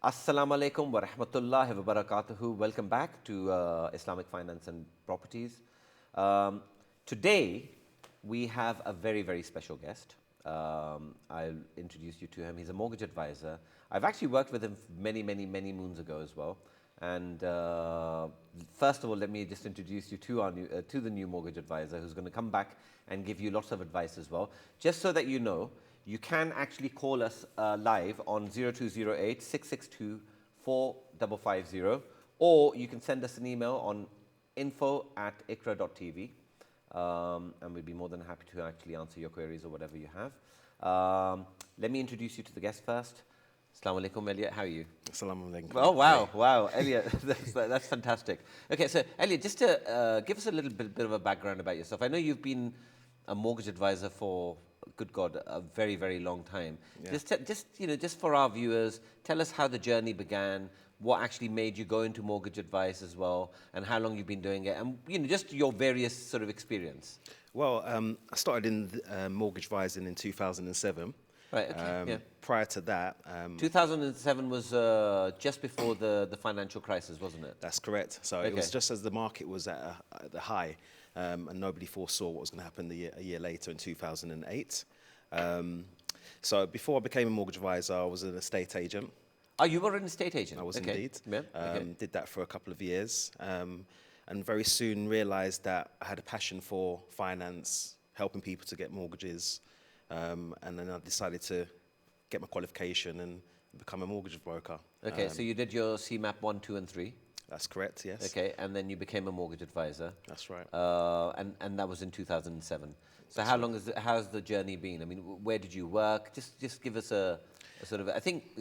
Assalamu alaikum wa rahmatullahi wa barakatuhu. Welcome back to Islamic Finance and Properties. Today, we have a very, very special guest. I'll introduce you to him. He's a mortgage advisor. I've actually worked with him many, many, many moons ago as well. And first of all, let me just introduce you to the new mortgage advisor who's going to come back and give you lots of advice as well. Just so that you know, you can actually call us live on 0208 662 4550, or you can send us an email on info@ikra.tv, and we'd be more than happy to actually answer your queries or whatever you have. Let me introduce you to the guest first. Assalamu alaikum, Elliot. How are you? Assalamu alaikum. Oh, wow, wow. Elliot, that's fantastic. Okay, so Elliot, just to give us a little bit of a background about yourself. I know you've been a mortgage advisor for, good God, a very, very long time. Yeah. Just for our viewers, tell us how the journey began, what actually made you go into mortgage advice as well, and how long you've been doing it, and just your various sort of experience. Well, I started in mortgage advising in 2007. Right, okay, yeah. Prior to that... 2007 was just before the financial crisis, wasn't it? That's correct. So it was just as the market was at the high, and nobody foresaw what was going to happen a year later in 2008. So before I became a mortgage advisor, I was an estate agent. Oh, you were an estate agent? I was indeed. Yeah. Did that for a couple of years, and very soon realised that I had a passion for finance, helping people to get mortgages. And then I decided to get my qualification and become a mortgage broker. Okay, so you did your CMAP 1, 2, and 3? That's correct, yes. Okay, and then you became a mortgage advisor. That's right. And that was in 2007. So how's the journey been? I mean, where did you work? Just give us a sort of, I think,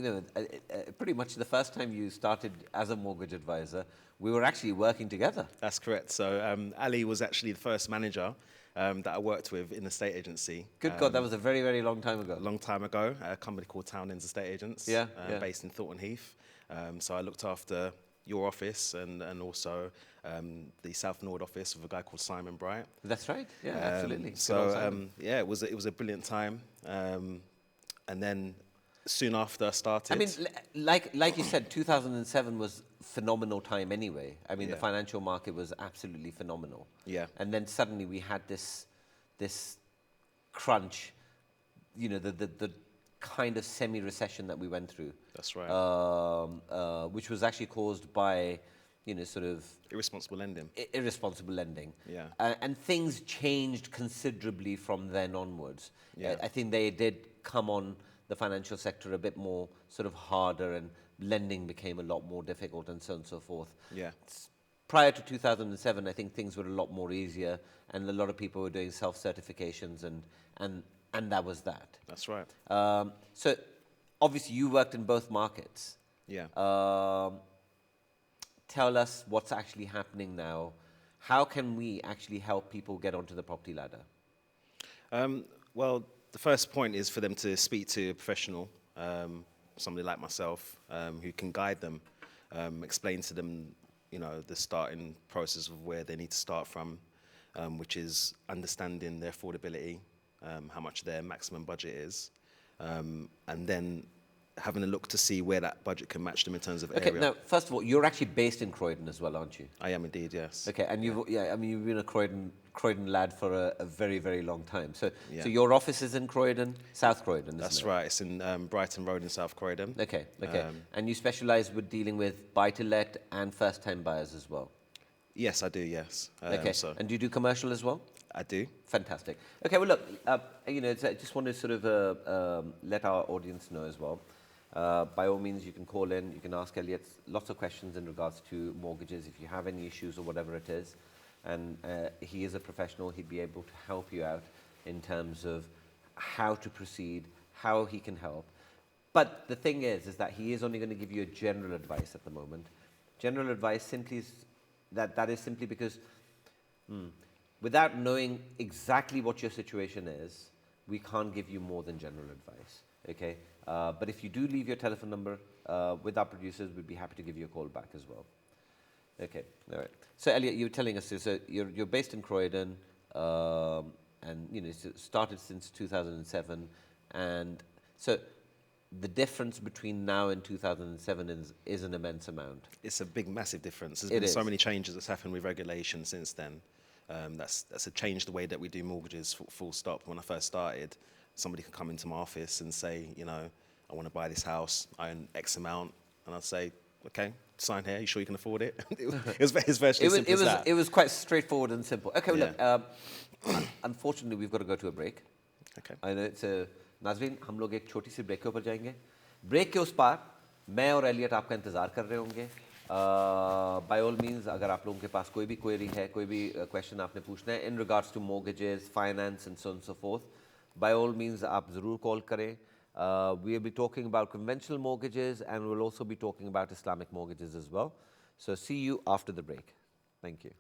pretty much the first time you started as a mortgage advisor, we were actually working together. That's correct. So Ali was actually the first manager that I worked with in the estate agency. Good God, that was a very, very long time ago. A long time ago, a company called Townend's Estate Agents, based in Thornton Heath. So I looked after your office and also the South Nord office with a guy called Simon Bright. That's right, yeah, absolutely. So yeah, it was a brilliant time. And then soon after I started... I mean, like you said, 2007 was phenomenal time anyway. I mean, the financial market was absolutely phenomenal. Yeah. And then suddenly we had this crunch, the kind of semi-recession that we went through. That's right. Which was actually caused by, sort of... Irresponsible lending. Irresponsible lending. Yeah. And things changed considerably from then onwards. Yeah. I think they did come on the financial sector a bit more sort of harder, and lending became a lot more difficult, and so on and so forth. Yeah. Prior to 2007, I think things were a lot more easier, and a lot of people were doing self-certifications, and that was that. That's right. So obviously you worked in both markets. Yeah. Tell us what's actually happening now. How can we actually help people get onto the property ladder? Well, the first point is for them to speak to a professional, somebody like myself, who can guide them, explain to them, the starting process of where they need to start from, which is understanding their affordability, how much their maximum budget is, and then having a look to see where that budget can match them in terms of area. Okay, now, first of all, you're actually based in Croydon as well, aren't you? I am indeed, yes. Okay, and you've been a Croydon lad for a very, very long time. So your office is in Croydon, South Croydon, isn't it? That's right. It's in Brighton Road in South Croydon. Okay. And you specialise with dealing with buy-to-let and first-time buyers as well? Yes, I do, yes. Okay, and do you do commercial as well? I do. Fantastic. Okay, well, look, I just want to sort of let our audience know as well. By all means, you can call in, you can ask Elliot lots of questions in regards to mortgages if you have any issues or whatever it is. And he is a professional, he'd be able to help you out in terms of how to proceed, how he can help. But the thing is that he is only going to give you a general advice at the moment. General advice simply is that is simply because without knowing exactly what your situation is, we can't give you more than general advice, okay? But if you do leave your telephone number with our producers, we'd be happy to give you a call back as well. Okay, all right. So Elliot, you were telling us, so you're based in Croydon, and started since 2007, and so the difference between now and 2007 is an immense amount. It's a big, massive difference. There's It been so is. many changes that's happened with regulation since then. That's changed the way that we do mortgages, full stop. When I first started, somebody could come into my office and say, you know, I want to buy this house, I earn X amount, and I'd say, okay, sign here, you sure you can afford it? It was virtually simple as that. It was quite straightforward and simple. Okay, well, Yeah. look, unfortunately, we've got to go to a break. Okay. I know it's a नाज़रीन हम लोग एक छोटी सी break के ऊपर जाएंगे break के उस पार मैं और एलियट आपका इंतज़ार कर रहे होंगे बाय ऑल मींस अगर आप लोगों के पास कोई भी क्वेरी है कोई भी क्वेश्चन आपने पूछना है in regards to mortgages finance and so on so forth by all means आप ज़रूर कॉल करें we will be talking about conventional mortgages and we'll also be talking about Islamic mortgages as well. So see you after the break. Thank you.